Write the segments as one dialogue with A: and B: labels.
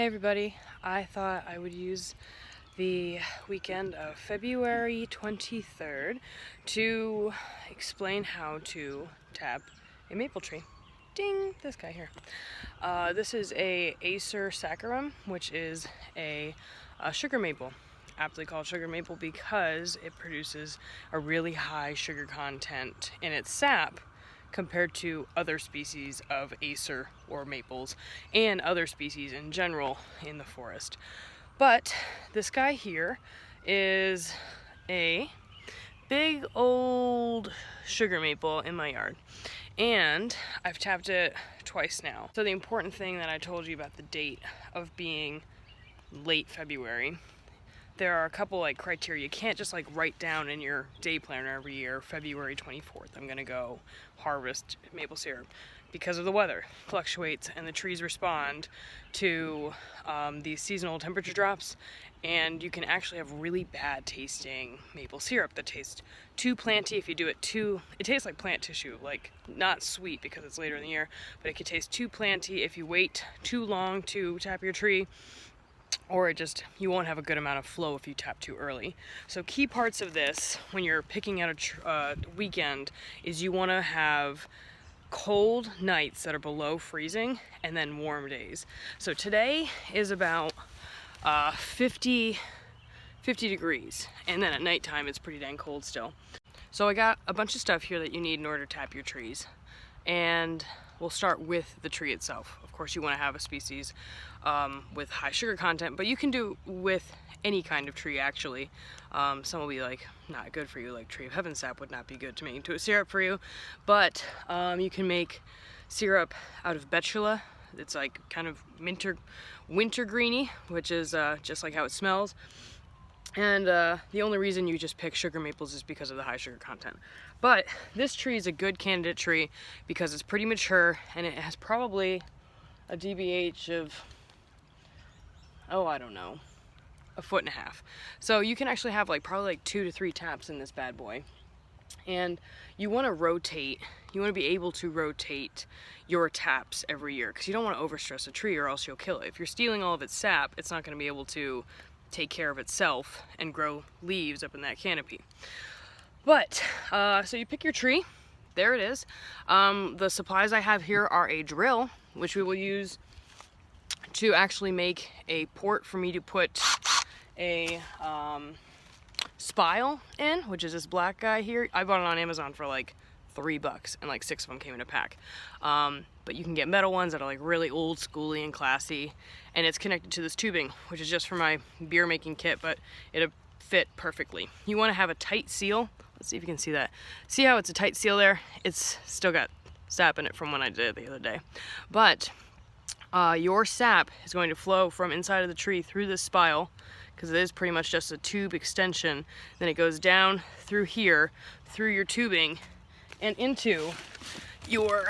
A: Hey everybody, I thought I would use the weekend of February 23rd to explain how to tap a maple tree. Ding! This guy here. This is a Acer saccharum, which is a sugar maple. Aptly called sugar maple because it produces a really high sugar content in its sap compared to other species of Acer or maples and other species in general in the forest. But this guy here is a big old sugar maple in my yard, and I've tapped it twice now. So the important thing that I told you about the date of being late February, there are a couple criteria. You can't just write down in your day planner every year, February 24th, I'm gonna go harvest maple syrup, because of the weather fluctuates and the trees respond to these seasonal temperature drops, and you can actually have really bad tasting maple syrup that tastes too planty. If you do it tastes like plant tissue, not sweet because it's later in the year, but it can taste too planty if you wait too long to tap your tree, or you won't have a good amount of flow if you tap too early. So key parts of this when you're picking out a weekend is you want to have cold nights that are below freezing and then warm days. So today is about 50 degrees, and then at nighttime it's pretty dang cold still. So I got a bunch of stuff here that you need in order to tap your trees, and we'll start with the tree itself. Of course, you want to have a species with high sugar content, but you can do with any kind of tree actually. Some will be not good for you, like tree of heaven sap would not be good to make into a syrup for you, but you can make syrup out of betula. It's kind of winter greeny, which is just like how it smells. And the only reason you just pick sugar maples is because of the high sugar content. But this tree is a good candidate tree because it's pretty mature, and it has probably a DBH of, I don't know, 1.5 feet. So you can actually have probably 2 to 3 taps in this bad boy. And you want to rotate, you want to be able to rotate your taps every year, because you don't want to overstress a tree or else you'll kill it. If you're stealing all of its sap, it's not going to be able to take care of itself and grow leaves up in that canopy. But so you pick your tree, there it is. The supplies I have here are a drill, which we will use to actually make a port for me to put a spile in, which is this black guy here. I bought it on Amazon for $3, and 6 of them came in a pack. But you can get metal ones that are really old schooly and classy, and it's connected to this tubing, which is just for my beer making kit, but it'll fit perfectly. You want to have a tight seal. Let's see if you can see that. See how it's a tight seal there? It's still got sap in it from when I did it the other day. But your sap is going to flow from inside of the tree through this spile, because it is pretty much just a tube extension. Then it goes down through here, through your tubing, and into your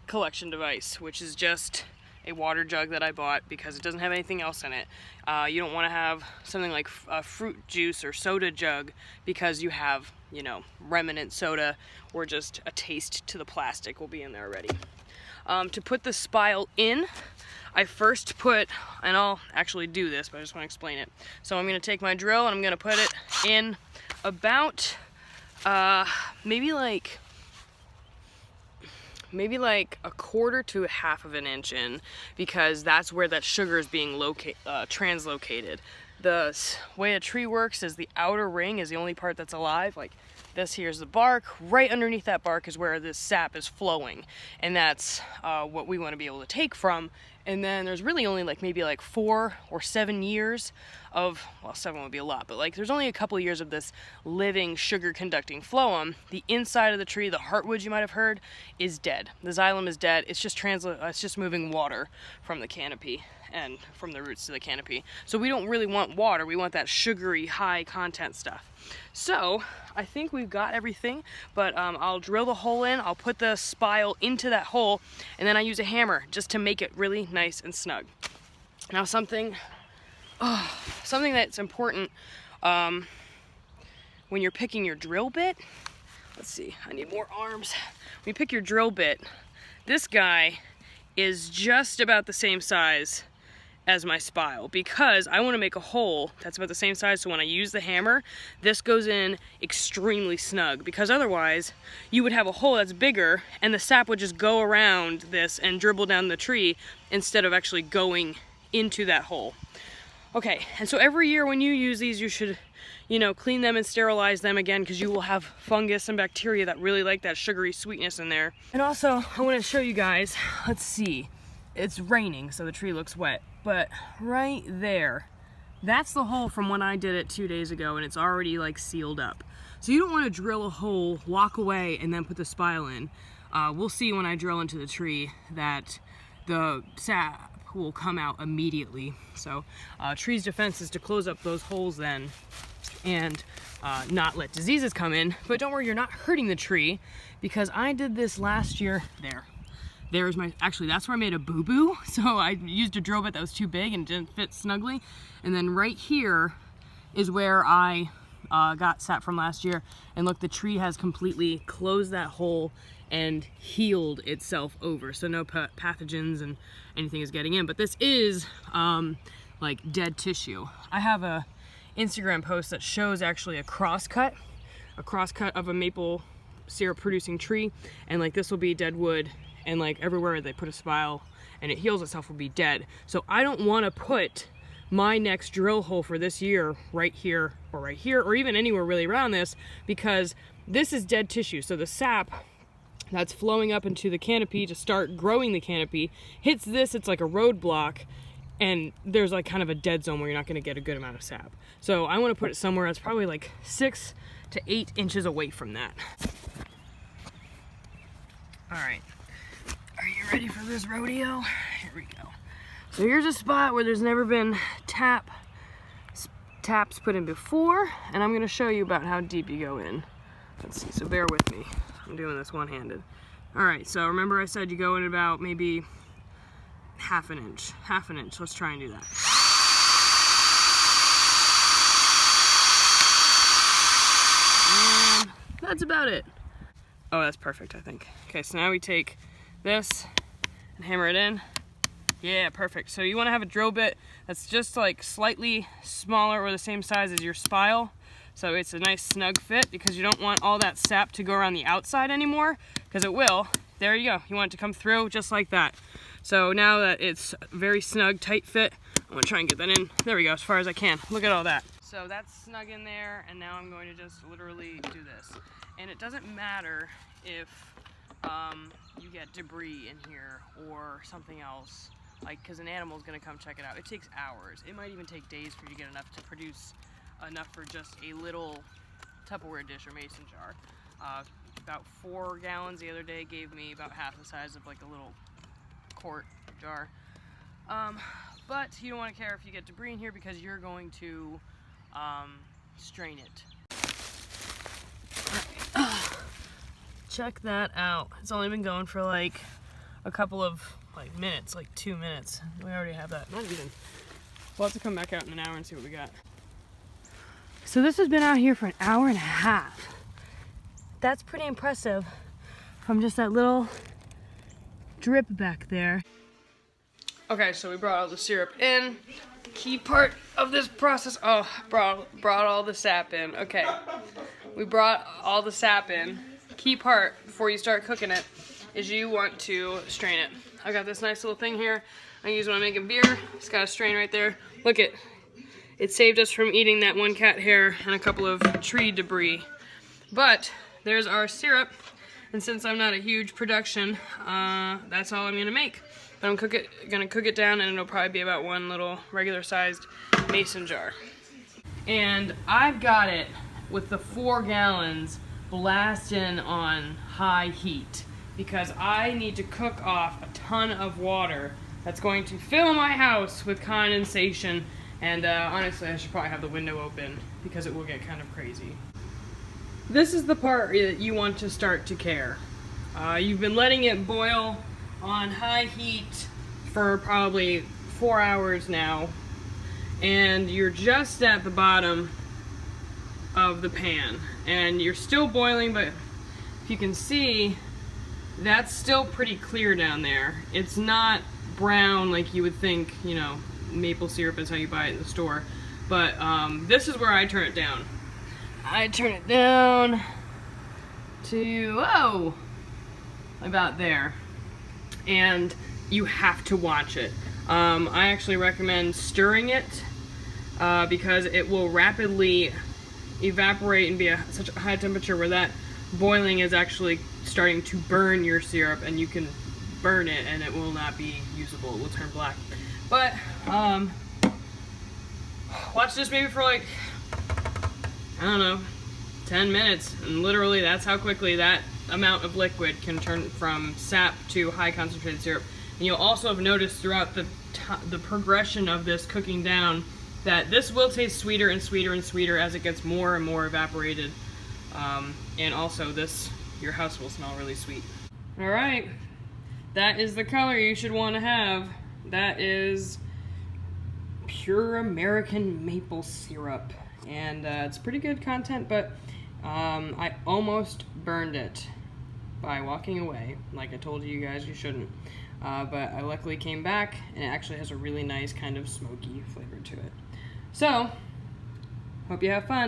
A: collection device, which is just a water jug that I bought because it doesn't have anything else in it. You don't want to have something like a fruit juice or soda jug because you have, remnant soda or just a taste to the plastic will be in there already. To put the spile in, I first put, and I'll actually do this, but I just want to explain it. So I'm going to take my drill and I'm going to put it in about maybe 1/4 to 1/2 of an inch in, because that's where that sugar is being translocated. The way a tree works is the outer ring is the only part that's alive. This here's the bark. Right underneath that bark is where this sap is flowing, and that's what we want to be able to take from. And then there's really only maybe 4 or 7 years of, well, 7 would be a lot, but there's only a couple of years of this living sugar conducting phloem. The inside of the tree, the heartwood you might have heard, is dead. The xylem is dead. It's just moving water from the canopy and from the roots to the canopy. So we don't really want water. We want that sugary, high content stuff. So I think we've got everything, but I'll drill the hole in, I'll put the spile into that hole, and then I use a hammer just to make it really nice and snug. Now something that's important when you're picking your drill bit, let's see, I need more arms. When you pick your drill bit, this guy is just about the same size as my spile, because I want to make a hole that's about the same size, so when I use the hammer, this goes in extremely snug, because otherwise you would have a hole that's bigger and the sap would just go around this and dribble down the tree instead of actually going into that hole. Okay, and so every year when you use these, you should, you know, clean them and sterilize them again, because you will have fungus and bacteria that really like that sugary sweetness in there. And also, I want to show you guys, let's see, it's raining, so the tree looks wet, but right there, that's the hole from when I did it 2 days ago, and it's already like sealed up. So you don't want to drill a hole, walk away, and then put the spile in. We'll see when I drill into the tree that the sap will come out immediately. So tree's defense is to close up those holes then and not let diseases come in. But don't worry, you're not hurting the tree, because I did this last year. There's my, actually that's where I made a boo-boo. So I used a drill bit that was too big and didn't fit snugly. And then right here is where I got sap from last year. And look, the tree has completely closed that hole and healed itself over, so no pathogens and anything is getting in. But this is like dead tissue. I have a Instagram post that shows actually a crosscut of a maple syrup producing tree, and like this will be dead wood, and like everywhere they put a spile and it heals itself will be dead. So I don't want to put my next drill hole for this year right here or even anywhere really around this, because this is dead tissue. So the sap that's flowing up into the canopy to start growing the canopy hits this, it's like a roadblock, and there's like kind of a dead zone where you're not going to get a good amount of sap. So I want to put it somewhere that's probably like 6 to 8 inches away from that. All right, are you ready for this rodeo? Here we go. So here's a spot where there's never been taps put in before, and I'm going to show you about how deep you go in. Let's see, so bear with me. I'm doing this one-handed. All right, so remember I said you go in about maybe half an inch. Let's try and do that. And that's about it. Oh, that's perfect, I think. Okay, so now we take this and hammer it in. Yeah, perfect. So you want to have a drill bit that's just like slightly smaller or the same size as your spile. So it's a nice snug fit, because you don't want all that sap to go around the outside anymore, because it will. There you go. You want it to come through just like that. So now that it's very snug, tight fit, I'm going to try and get that in. There we go, as far as I can. Look at all that. So that's snug in there, and now I'm going to just literally do this. And it doesn't matter if you get debris in here or something else, like, because an animal's going to come check it out. It takes hours. It might even take days for you to get enough to produce enough for just a little Tupperware dish or mason jar. About 4 gallons the other day gave me about half the size of like a little quart jar. But you don't want to care if you get debris in here, because you're going to strain it. Check that out. It's only been going for like a couple of like minutes, like 2 minutes. We already have that. Not even. We'll have to come back out in an hour and see what we got. So this has been out here for an hour and a half. That's pretty impressive from just that little drip back there. Okay, so we brought all the syrup in. Key part of this process, brought all the sap in. Okay, we brought all the sap in. Key part before you start cooking it is you want to strain it. I got this nice little thing here I use when I'm making beer. It's got a strain right there. Look it. It saved us from eating that one cat hair and a couple of tree debris. But there's our syrup, and since I'm not a huge production, that's all I'm gonna make. But I'm gonna cook it down, and it'll probably be about one little regular sized mason jar. And I've got it with the 4 gallons blasting on high heat, because I need to cook off a ton of water that's going to fill my house with condensation. And honestly, I should probably have the window open, because it will get kind of crazy. This is the part that you want to start to care. You've been letting it boil on high heat for probably 4 hours now, and you're just at the bottom of the pan, and you're still boiling, but if you can see, that's still pretty clear down there. It's not brown like you would think, you know, maple syrup as how you buy it in the store. But this is where I turn it down. I turn it down to, oh, about there. And you have to watch it. I actually recommend stirring it because it will rapidly evaporate and be such a high temperature where that boiling is actually starting to burn your syrup, and you can burn it and it will not be usable. It will turn black. But watch this maybe for like, I don't know, 10 minutes, and literally that's how quickly that amount of liquid can turn from sap to high concentrated syrup. And you'll also have noticed throughout the progression of this cooking down that this will taste sweeter and sweeter and sweeter as it gets more and more evaporated. And also your house will smell really sweet. All right, that is the color you should want to have. That is pure American maple syrup. And it's pretty good content, but I almost burned it by walking away. Like I told you guys, you shouldn't. But I luckily came back, and it actually has a really nice kind of smoky flavor to it. So, hope you have fun.